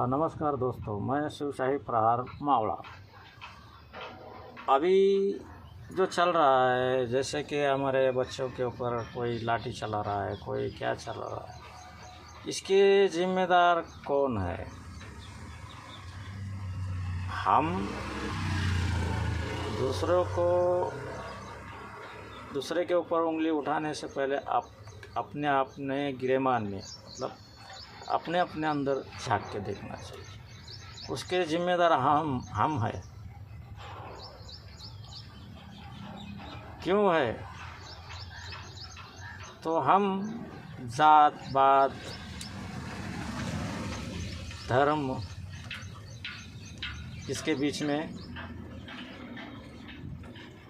नमस्कार दोस्तों, मैं शिवशाही प्रहार मावड़ा। अभी जो चल रहा है, जैसे कि हमारे बच्चों के ऊपर कोई लाठी चला रहा है, कोई क्या चल रहा है, इसके जिम्मेदार कौन है? हम दूसरे के ऊपर उंगली उठाने से पहले आप अपने गिरेबान में मतलब अपने अंदर झांक के देखना चाहिए। उसके जिम्मेदार हम हैं। क्यों है? तो हम जात पात धर्म इसके बीच में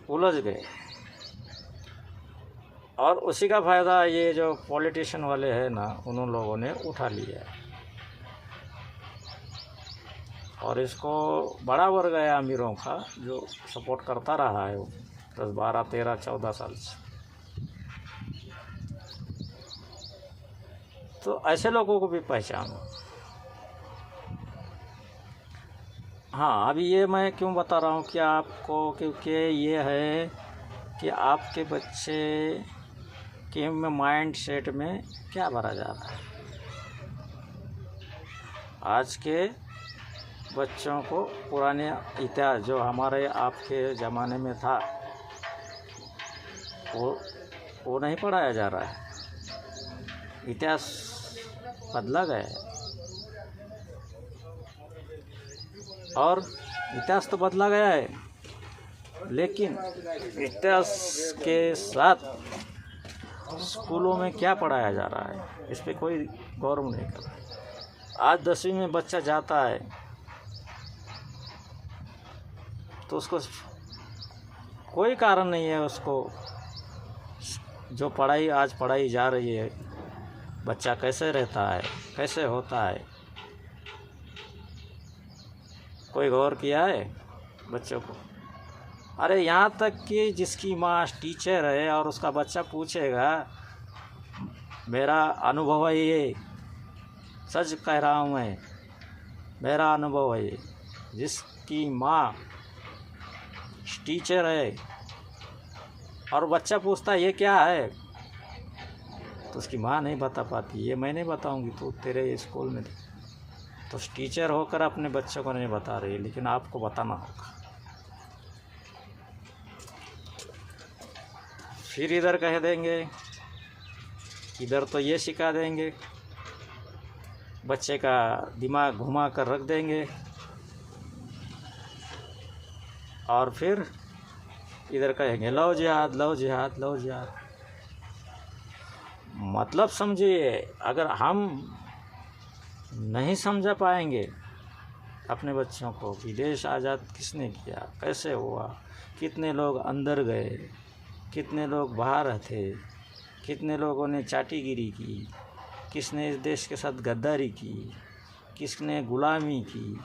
उलझ गए और उसी का फ़ायदा ये जो पॉलिटिशियन वाले हैं ना, उन लोगों ने उठा लिया है और इसको बड़ा वर्ग है अमीरों का जो सपोर्ट करता रहा है 10, 12, 13, 14 साल से। तो ऐसे लोगों को भी पहचानो। हाँ, अभी ये मैं क्यों बता रहा हूँ कि आपको, क्योंकि ये है कि आपके बच्चे के माइंड सेट में क्या भरा जा रहा है। आज के बच्चों को पुराने इतिहास जो हमारे आपके ज़माने में था वो नहीं पढ़ाया जा रहा है। इतिहास बदला गया है और इतिहास तो बदला गया है, लेकिन इतिहास के साथ स्कूलों में क्या पढ़ाया जा रहा है, इस पे कोई गौर नहीं कर रहा। आज 10वीं में बच्चा जाता है तो उसको कोई कारण नहीं है, उसको जो पढ़ाई आज पढ़ाई जा रही है, बच्चा कैसे रहता है, कैसे होता है, कोई गौर किया है बच्चों को? अरे यहाँ तक कि जिसकी माँ टीचर है और उसका बच्चा पूछेगा, मेरा अनुभव है ये, सच कह रहा हूँ मैं, मेरा अनुभव है ये, जिसकी माँ टीचर है और बच्चा पूछता है ये क्या है, तो उसकी माँ नहीं बता पाती, ये मैं नहीं बताऊँगी, तो तेरे स्कूल में तो टीचर होकर अपने बच्चों को नहीं बता रही, लेकिन आपको बताना होगा। फिर इधर कह देंगे, इधर तो ये सिखा देंगे, बच्चे का दिमाग घुमा कर रख देंगे और फिर इधर कहेंगे लो जिहाद, लो जिहाद, लो जिहाद। मतलब समझिए, अगर हम नहीं समझा पाएंगे अपने बच्चों को कि देश आज़ाद किसने किया, कैसे हुआ, कितने लोग अंदर गए, कितने लोग बाहर थे, कितने लोगों ने चाटीगिरी की, किसने इस देश के साथ गद्दारी की, किसने गुलामी की,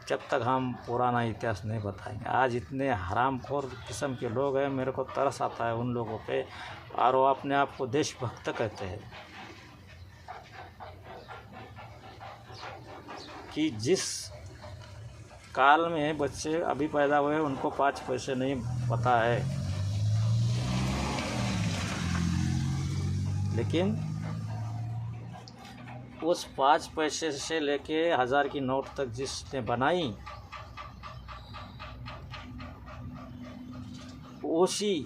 जब तक हम पुराना इतिहास नहीं बताएंगे। आज इतने हरामखोर किस्म के लोग हैं, मेरे को तरस आता है उन लोगों पे, और वो अपने आप को देशभक्त कहते हैं कि जिस काल में बच्चे अभी पैदा हुए उनको 5 पैसे नहीं पता है, लेकिन उस 5 पैसे से लेके 1000 की नोट तक जिसने बनाई, उसी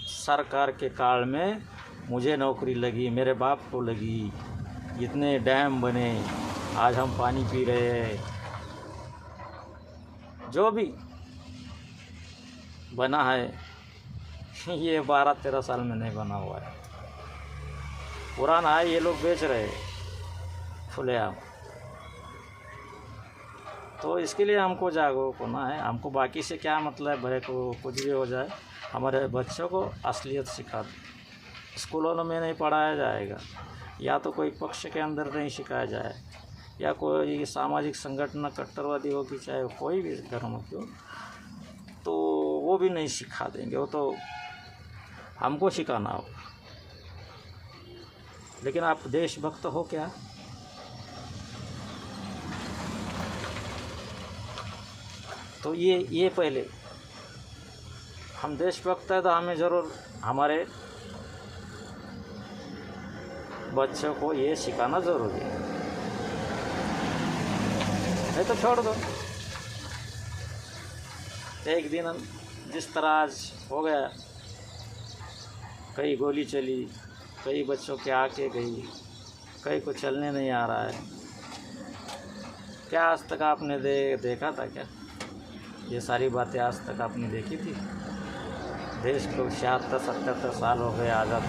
सरकार के काल में मुझे नौकरी लगी, मेरे बाप को लगी, इतने डैम बने, आज हम पानी पी रहे हैं। जो भी बना है ये 12-13 साल में नहीं बना हुआ है, पुराना है, ये लोग बेच रहे हैं खुलेआम। तो इसके लिए हमको जागरूक होना है। हमको बाकी से क्या मतलब है, को कुछ भी हो जाए, हमारे बच्चों को असलियत सिखा दो। स्कूलों में नहीं पढ़ाया जाएगा, या तो कोई पक्ष के अंदर नहीं सिखाया जाए, या कोई सामाजिक संगठन कट्टरवादी होगी, चाहे कोई भी धर्म हो, तो वो भी नहीं सिखा देंगे, वो तो हमको सिखाना हो। लेकिन आप देशभक्त हो क्या? तो ये पहले हम देशभक्त है तो हमें ज़रूर हमारे बच्चों को ये सिखाना ज़रूरी है, नहीं तो छोड़ दो। एक दिन जिस तरह आज हो गया, कई गोली चली, कई बच्चों के आके गई, कई को चलने नहीं आ रहा है। क्या आज तक आपने देखा था क्या? ये सारी बातें आज तक आपने देखी थी? देश को 76-77 साल हो गए आज़ाद।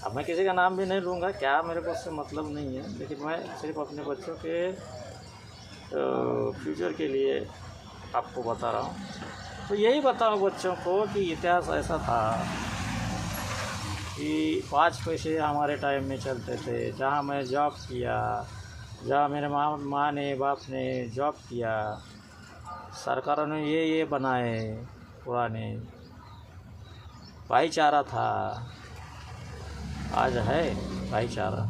अब मैं किसी का नाम भी नहीं लूँगा, क्या मेरे को उससे मतलब नहीं है, लेकिन मैं सिर्फ अपने बच्चों के फ्यूचर के लिए आपको बता रहा हूँ। तो यही बताओ बच्चों को कि इतिहास ऐसा था कि 5 पैसे हमारे टाइम में चलते थे। जहाँ मैं जॉब किया, जहाँ मेरे माँ ने बाप ने जॉब किया, सरकारों ने ये बनाए, पुराने भाईचारा था। आज है भाईचारा?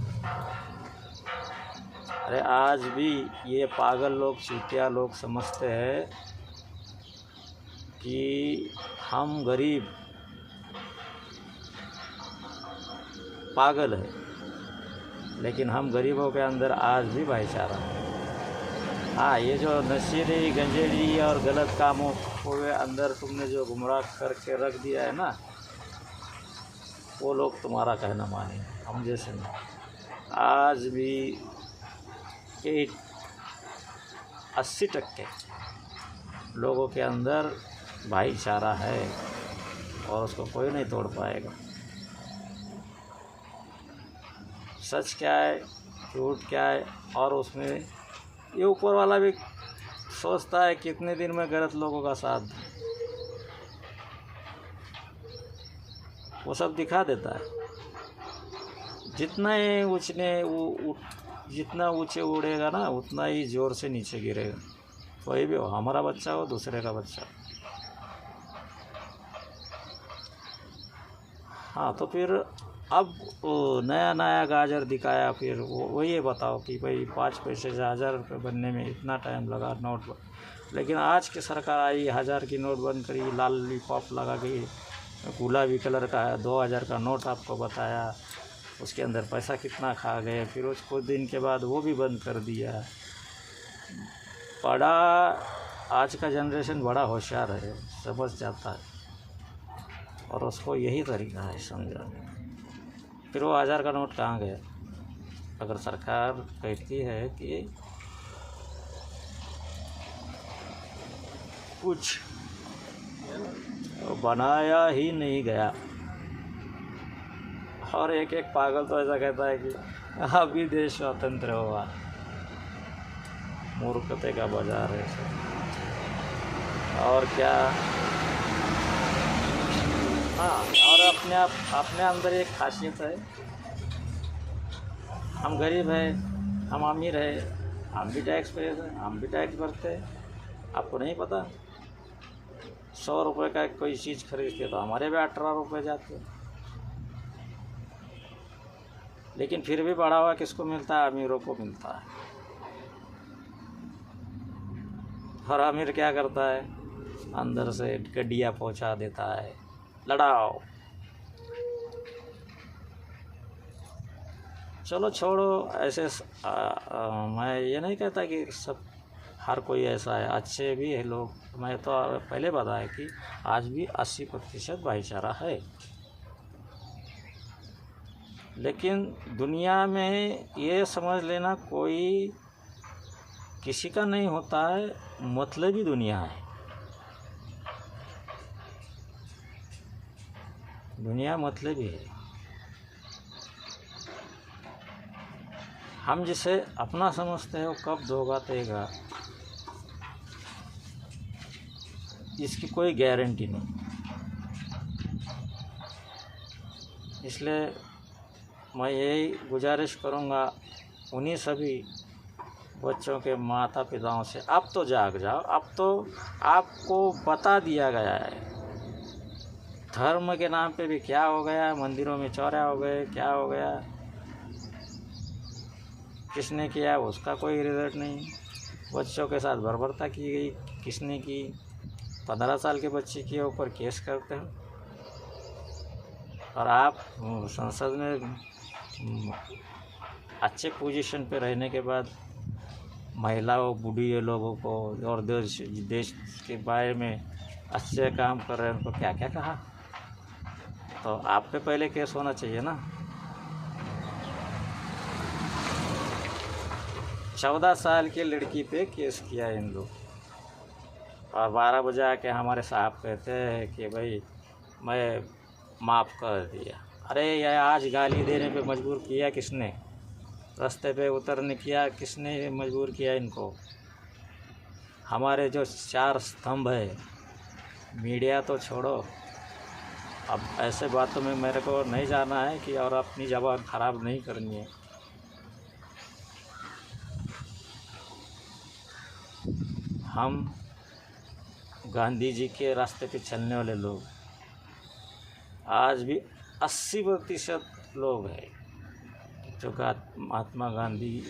अरे आज भी ये पागल लोग, चूतिया लोग समझते हैं कि हम गरीब पागल है, लेकिन हम गरीबों के अंदर आज भी भाईचारा है। हाँ, ये जो नशीली गंजेड़ी और गलत कामों को अंदर तुमने जो गुमराह करके रख दिया है ना, वो लोग तुम्हारा कहना माने, हम जैसे नहीं। आज भी 80% लोगों के अंदर भाईचारा है और उसको कोई नहीं तोड़ पाएगा। सच क्या है, झूठ क्या है, और उसमें ये ऊपर वाला भी सोचता है कितने दिन में गलत लोगों का साथ दूं, वो सब दिखा देता है। जितना ऊंचे उड़ेगा ना, उतना ही ज़ोर से नीचे गिरेगा। कोई भी हो, हमारा बच्चा हो, दूसरे का बच्चा। हाँ, तो फिर अब नया गाजर दिखाया। फिर वो ये बताओ कि भाई 5 पैसे से 1000 रुपये बनने में इतना टाइम लगा, नोट लेकिन आज की सरकार आई, 1000 की नोट बंद करी, लाल लॉलीपॉप लगा गई, गुलाबी कलर का 2000 का नोट आपको बताया, उसके अंदर पैसा कितना खा गए। फिर उस कुछ दिन के बाद वो भी बंद कर दिया। बड़ा आज का जनरेशन बड़ा होशियार है, समझ जाता है, और उसको यही तरीका है समझाने। फिर वो 1000 का नोट कहाँ गया? अगर सरकार कहती है कि कुछ बनाया ही नहीं गया, और एक पागल तो ऐसा कहता है कि अभी देश स्वतंत्र हुआ। मूर्खते का बाजार है सब। और क्या? हाँ, और अपने अंदर एक खासियत है, हम गरीब हैं, हम अमीर हैं, हम भी टैक्स पेयर हैं, हम भी टैक्स भरते हैं। आपको नहीं पता? 100 रुपये का कोई चीज़ खरीदते तो हमारे भी 18 रुपये जाते हैं। लेकिन फिर भी बढ़ावा किसको मिलता है? अमीरों को मिलता है। और अमीर क्या करता है? अंदर से गड्डियाँ पहुंचा देता है, लड़ाओ। चलो छोड़ो, ऐसे मैं ये नहीं कहता कि सब हर कोई ऐसा है, अच्छे भी है लोग। मैं तो पहले बताया कि आज भी 80% भाईचारा है। लेकिन दुनिया में ये समझ लेना, कोई किसी का नहीं होता है, मतलबी दुनिया है। दुनिया मतलबी है। हम जिसे अपना समझते हैं वो कब धोखा देगा, इसकी कोई गारंटी नहीं। इसलिए मैं यही गुजारिश करूँगा उन्हीं सभी बच्चों के माता पिताओं से, अब तो जाग जाओ। अब तो आपको बता दिया गया है, धर्म के नाम पे भी क्या हो गया, मंदिरों में चौरे हो गए, क्या हो गया, किसने किया उसका कोई रिजल्ट नहीं। बच्चों के साथ बर्बरता की गई। किसने की? 15 साल के बच्चे के ऊपर केस करते हो। और आप संसद में अच्छे पोजीशन पे रहने के बाद महिलाओं, बूढ़ी लोगों को और देश के बारे में अच्छे काम कर रहे हैं, उनको क्या क्या कहा? तो आप पे पहले केस होना चाहिए ना। 14 साल की लड़की पे केस किया इन लोग, और 12 बजे आके हमारे साहब कहते हैं कि भाई मैं माफ़ कर दिया। अरे ये आज गाली देने पे मजबूर किया किसने? रास्ते पे उतरने किया किसने मजबूर किया इनको? हमारे जो 4 स्तंभ है, मीडिया तो छोड़ो, अब ऐसे बातों में मेरे को नहीं जाना है कि और अपनी ज़बान ख़राब नहीं करनी है। हम गांधी जी के रास्ते पे चलने वाले लोग, आज भी 80% लोग हैं जो महात्मा गांधी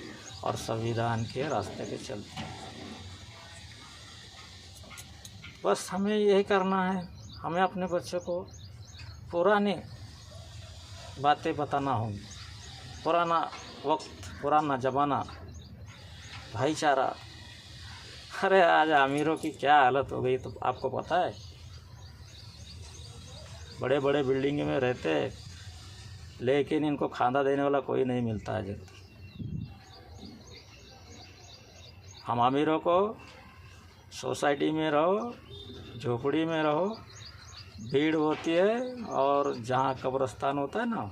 और संविधान के रास्ते पे चलते हैं। बस हमें यही करना है। हमें अपने बच्चों को पुरानी बातें बताना होंगी, पुराना वक्त, पुराना ज़माना, भाईचारा। अरे आज अमीरों की क्या हालत हो गई तो आपको पता है? बड़े बड़े बिल्डिंग में रहते हैं, लेकिन इनको खाना देने वाला कोई नहीं मिलता है जल्दी। हम अमीरों को सोसाइटी में रहो, झोपड़ी में रहो, भीड़ होती है, और जहाँ कब्रिस्तान होता है ना,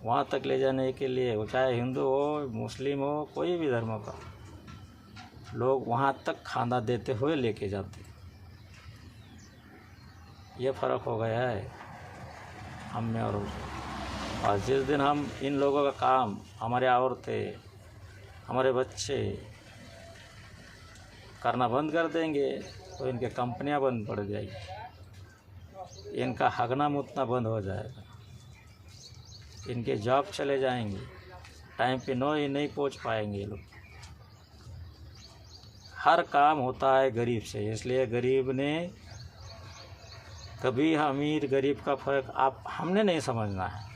वहाँ तक ले जाने के लिए, वो चाहे हिंदू हो, मुस्लिम हो, कोई भी धर्म का, लोग वहाँ तक खाना देते हुए लेके जाते। ये फ़र्क हो गया है हम में और जिस दिन हम इन लोगों का काम, हमारे औरतें, हमारे बच्चे करना बंद कर देंगे तो इनके कंपनियां बंद पड़ जाएगी, इनका हगना मुतना बंद हो जाएगा, इनके जॉब चले जाएंगे, टाइम पे नहीं पहुंच पाएंगे लोग। हर काम होता है गरीब से, इसलिए गरीब ने कभी अमीर गरीब का फ़र्क हमने नहीं समझना है।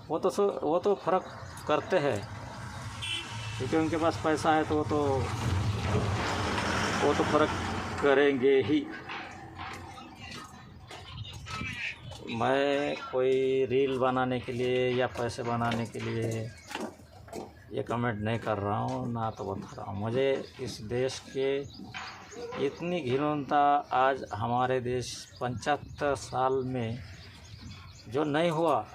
वो तो फ़र्क करते हैं, क्योंकि उनके पास पैसा है तो वो तो फ़र्क करेंगे ही। मैं कोई रील बनाने के लिए या पैसे बनाने के लिए ये कमेंट नहीं कर रहा हूँ, ना तो बता रहा हूँ। मुझे इस देश के इतनी घिनौनता आज हमारे देश 75 साल में जो नहीं हुआ,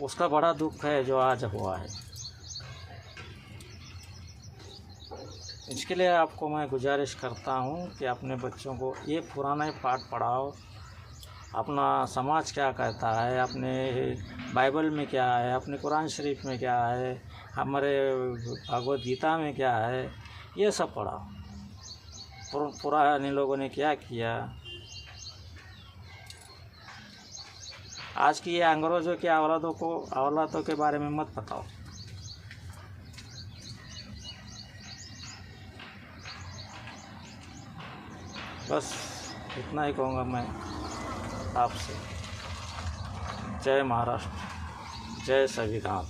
उसका बड़ा दुख है जो आज हुआ है। इसके लिए आपको मैं गुजारिश करता हूँ कि अपने बच्चों को ये पुराना पाठ पढ़ाओ। अपना समाज क्या कहता है, अपने बाइबल में क्या है, अपने कुरान शरीफ में क्या है, हमारे भगवद गीता में क्या है, ये सब पढ़ाओ। पुराने लोगों ने क्या किया। आज की ये अंग्रेज़ों की औलादों के बारे में मत बताओ। बस इतना ही कहूँगा मैं आपसे। जय महाराष्ट्र, जय संविधान।